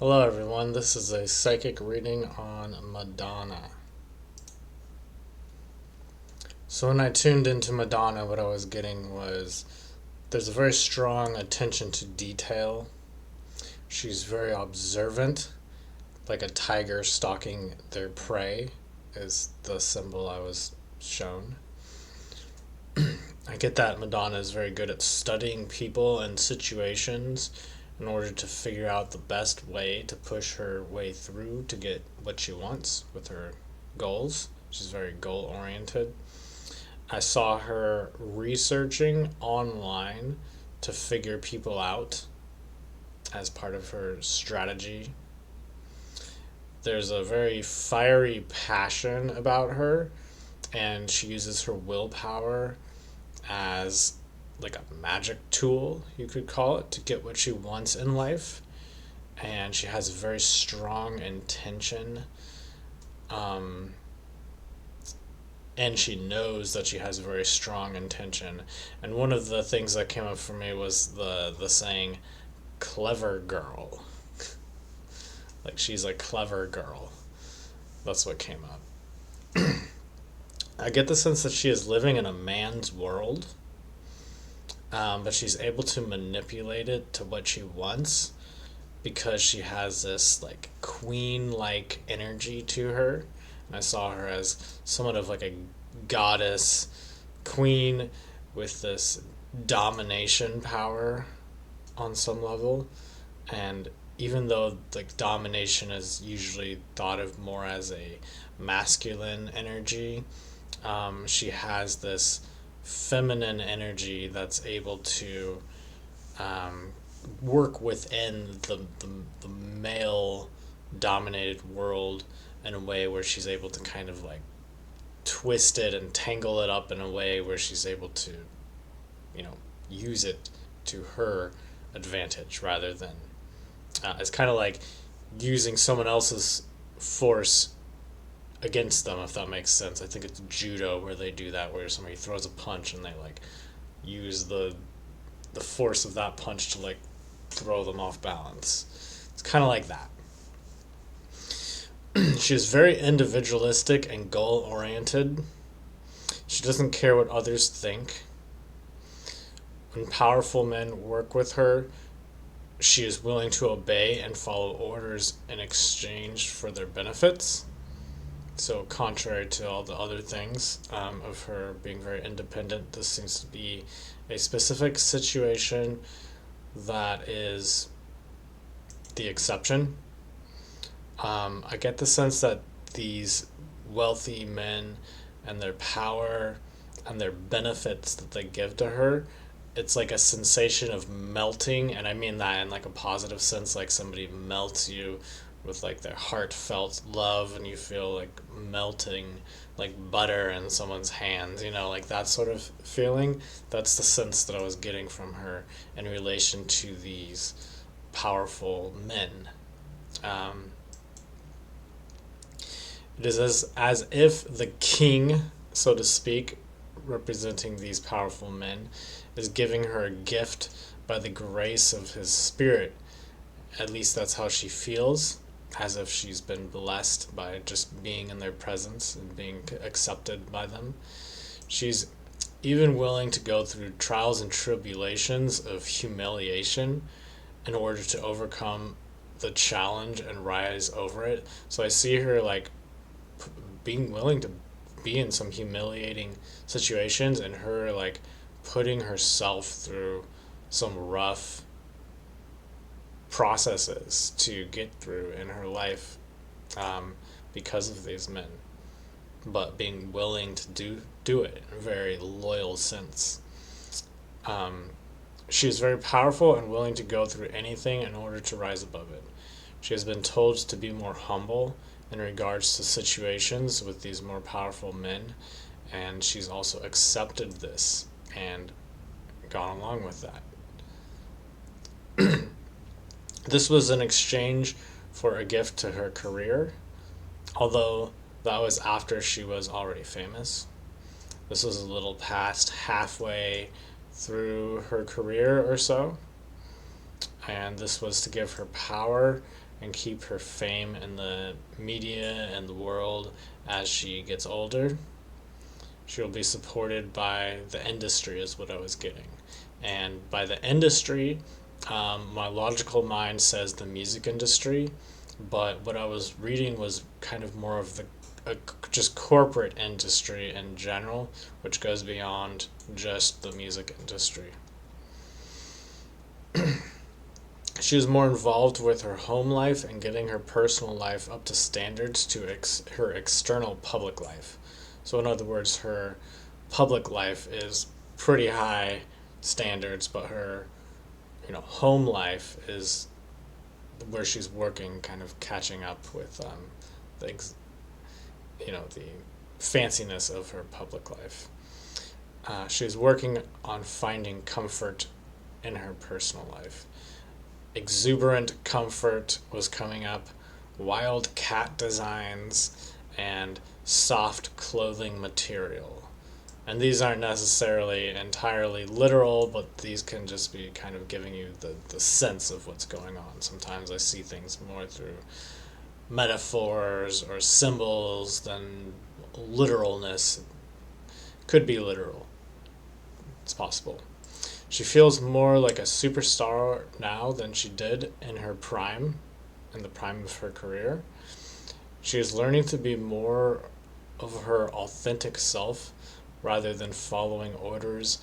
Hello, everyone. This is a psychic reading on Madonna. So, when I tuned into Madonna, what I was getting was there's a very strong attention to detail. She's very observant, like a tiger stalking their prey, is the symbol I was shown. I get that Madonna is very good at studying people and situations in order to figure out the best way to push her way through to get what she wants with her goals. She's very goal oriented. I saw her researching online to figure people out as part of her strategy. There's a very fiery passion about her, and she uses her willpower as like a magic tool, you could call it, to get what she wants in life. And she has a very strong intention. Um, and she knows that she has a very strong intention. And one of the things that came up for me was the saying, clever girl. Like she's a clever girl. That's what came up. I get the sense that she is living in a man's world, but she's able to manipulate it to what she wants because she has this like queen like energy to her. And I saw her as somewhat of like a goddess queen with this domination power on some level. And even though like domination is usually thought of more as a masculine energy, she has this feminine energy that's able to um, work within the male dominated world in a way where she's able to kind of like twist it and tangle it up in a way where she's able to, you know, use it to her advantage rather than it's kind of like using someone else's force against them, if that makes sense. I think it's judo where they do that, where somebody throws a punch and they like use the force of that punch to like throw them off balance. It's kind of like that. She is very individualistic and goal oriented. She doesn't care what others think. When powerful men work with her, she is willing to obey and follow orders in exchange for their benefits. So, contrary to all the other things of her being very independent, this seems to be a specific situation that is the exception. I get the sense that these wealthy men and their power and their benefits that they give to her, it's like a sensation of melting, and I mean that in like a positive sense, like somebody melts you with like their heartfelt love, and you feel like melting like butter in someone's hands, like that sort of feeling. That's the sense that I was getting from her in relation to these powerful men. Um, it is as if the king, so to speak, representing these powerful men, is giving her a gift by the grace of his spirit. At least that's how she feels, as if she's been blessed by just being in their presence and being accepted by them. She's even willing to go through trials and tribulations of humiliation in order to overcome the challenge and rise over it. So I see her like being willing to be in some humiliating situations, and her like putting herself through some rough processes to get through in her life, because of these men, but being willing to do it in a very loyal sense. She is very powerful and willing to go through anything in order to rise above it. She has been told to be more humble in regards to situations with these more powerful men, and she's also accepted this and gone along with that. This was an exchange for a gift to her career, although that was after she was already famous. This was a little past halfway through her career or so, and this was to give her power and keep her fame in the media and the world as she gets older. She'll be supported by the industry, is what I was getting. And by the industry, my logical mind says the music industry, but what I was reading was kind of more of the just corporate industry in general, which goes beyond just the music industry. She was more involved with her home life and getting her personal life up to standards to her external public life. So, in other words, her public life is pretty high standards, but her, home life is where she's working, kind of catching up with the the fanciness of her public life. She was working on finding comfort in her personal life. Exuberant comfort was coming up, wild cat designs, and soft clothing material. And these aren't necessarily entirely literal, but these can just be kind of giving you the sense of what's going on. Sometimes I see things more through metaphors or symbols than literalness. Could be literal. It's possible. She feels more like a superstar now than she did in her prime, in the prime of her career. She is learning to be more of her authentic self rather than following orders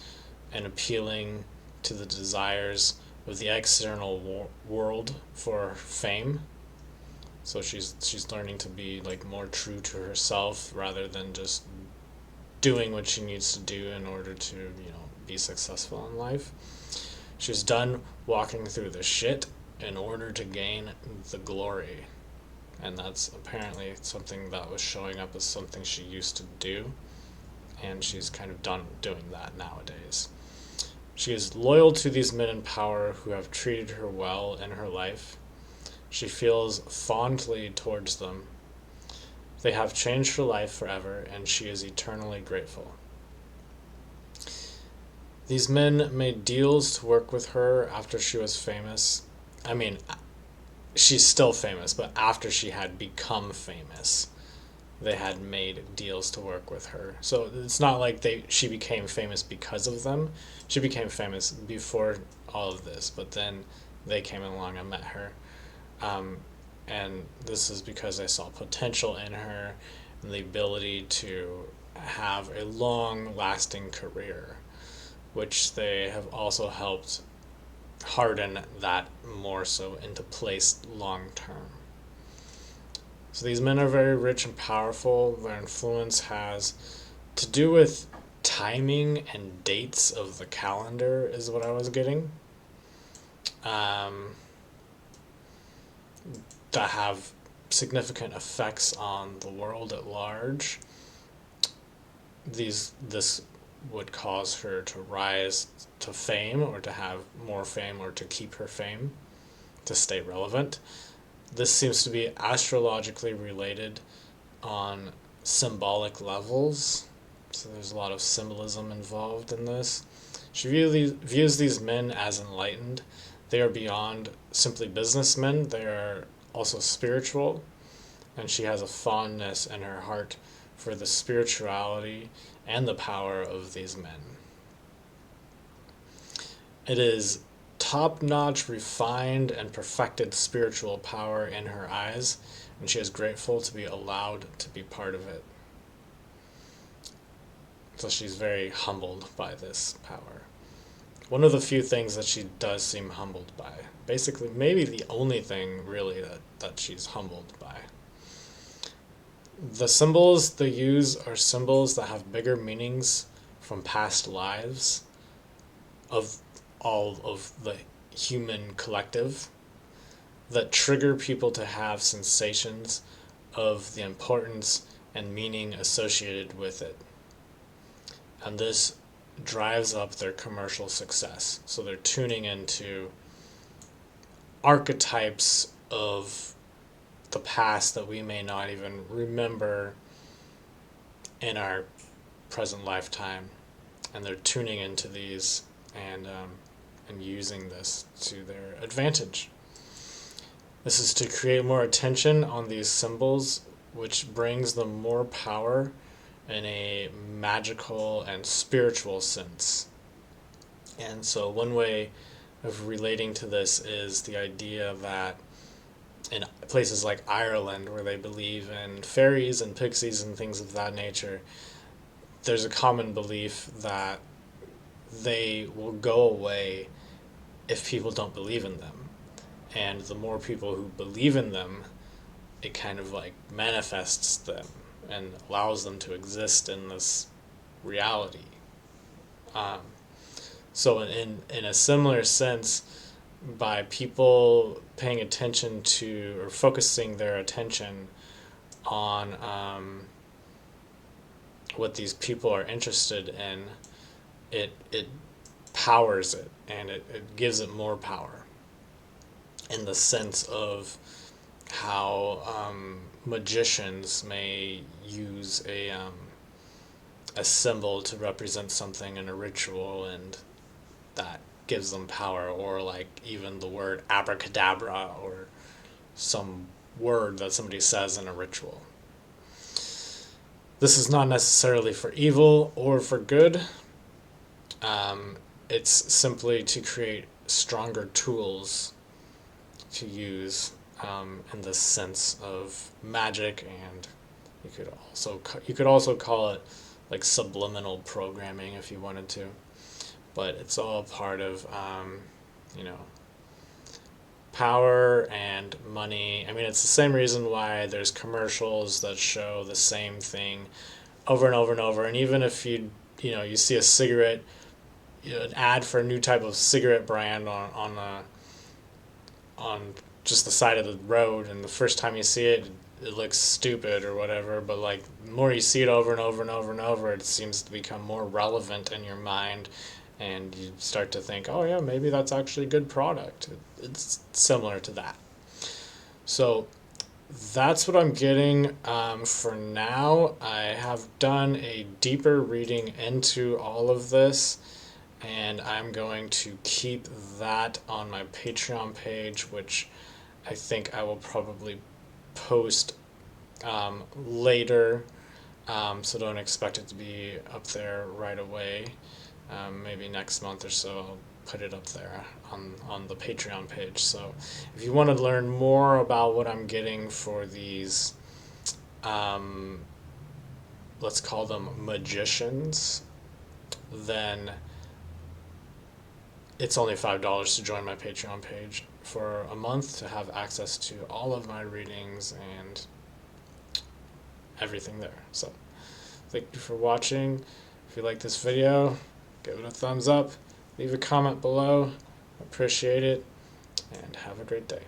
and appealing to the desires of the external world for fame. So she's learning to be like more true to herself rather than just doing what she needs to do in order to, be successful in life. She's done walking through the shit in order to gain the glory. And that's apparently something that was showing up as something she used to do. And she's kind of done doing that nowadays. She is loyal to these men in power who have treated her well in her life. She feels fondly towards them. They have changed her life forever, and she is eternally grateful. These men made deals to work with her after she was famous. I mean, she's still famous, but after she had become famous, they had made deals to work with her. So it's not like she became famous because of them. She became famous before all of this, but then they came along and met her. And this is because they saw potential in her and the ability to have a long-lasting career, which they have also helped harden that more so into place long term. So these men are very rich and powerful. Their influence has to do with timing and dates of the calendar, is what I was getting. That have significant effects on the world at large. This would cause her to rise to fame, or to have more fame, or to keep her fame, to stay relevant. This seems to be astrologically related on symbolic levels. So there's a lot of symbolism involved in this. She views these men as enlightened. They are beyond simply businessmen. They are also spiritual. And she has a fondness in her heart for the spirituality and the power of these men. It is top-notch, refined, and perfected spiritual power in her eyes, and she is grateful to be allowed to be part of it. So she's very humbled by this power. One of the few things that she does seem humbled by. Basically, maybe the only thing really that she's humbled by. The symbols they use are symbols that have bigger meanings from past lives of all of the human collective, that trigger people to have sensations of the importance and meaning associated with it. And this drives up their commercial success. So they're tuning into archetypes of the past that we may not even remember in our present lifetime, and they're tuning into these and using this to their advantage. This is to create more attention on these symbols, which brings them more power in a magical and spiritual sense. And so one way of relating to this is the idea that in places like Ireland, where they believe in fairies and pixies and things of that nature, there's a common belief that they will go away if people don't believe in them. And the more people who believe in them, it kind of like manifests them and allows them to exist in this reality. Um, so in a similar sense, by people paying attention to or focusing their attention on what these people are interested in, it powers it, and it gives it more power in the sense of how magicians may use a symbol to represent something in a ritual, and that gives them power, or like even the word abracadabra, or some word that somebody says in a ritual. This is not necessarily for evil or for good. It's simply to create stronger tools to use in the sense of magic, and you could also call it like subliminal programming if you wanted to, but it's all part of you know, power and money. I mean, it's the same reason why there's commercials that show the same thing over and over and over. And even if you see a cigarette, an ad for a new type of cigarette brand on just the side of the road, and the first time you see it, it looks stupid or whatever. But like the more you see it over and over and over and over, it seems to become more relevant in your mind, and you start to think, oh yeah, maybe that's actually a good product. It's similar to that. So that's what I'm getting for now. I have done a deeper reading into all of this, and I'm going to keep that on my Patreon page, which I think I will probably post later, so don't expect it to be up there right away. Maybe next month or so I'll put it up there on the Patreon page. So if you want to learn more about what I'm getting for these, let's call them magicians, then it's only $5 to join my Patreon page for a month to have access to all of my readings and everything there. So thank you for watching. If you like this video, give it a thumbs up, leave a comment below. Appreciate it, and have a great day.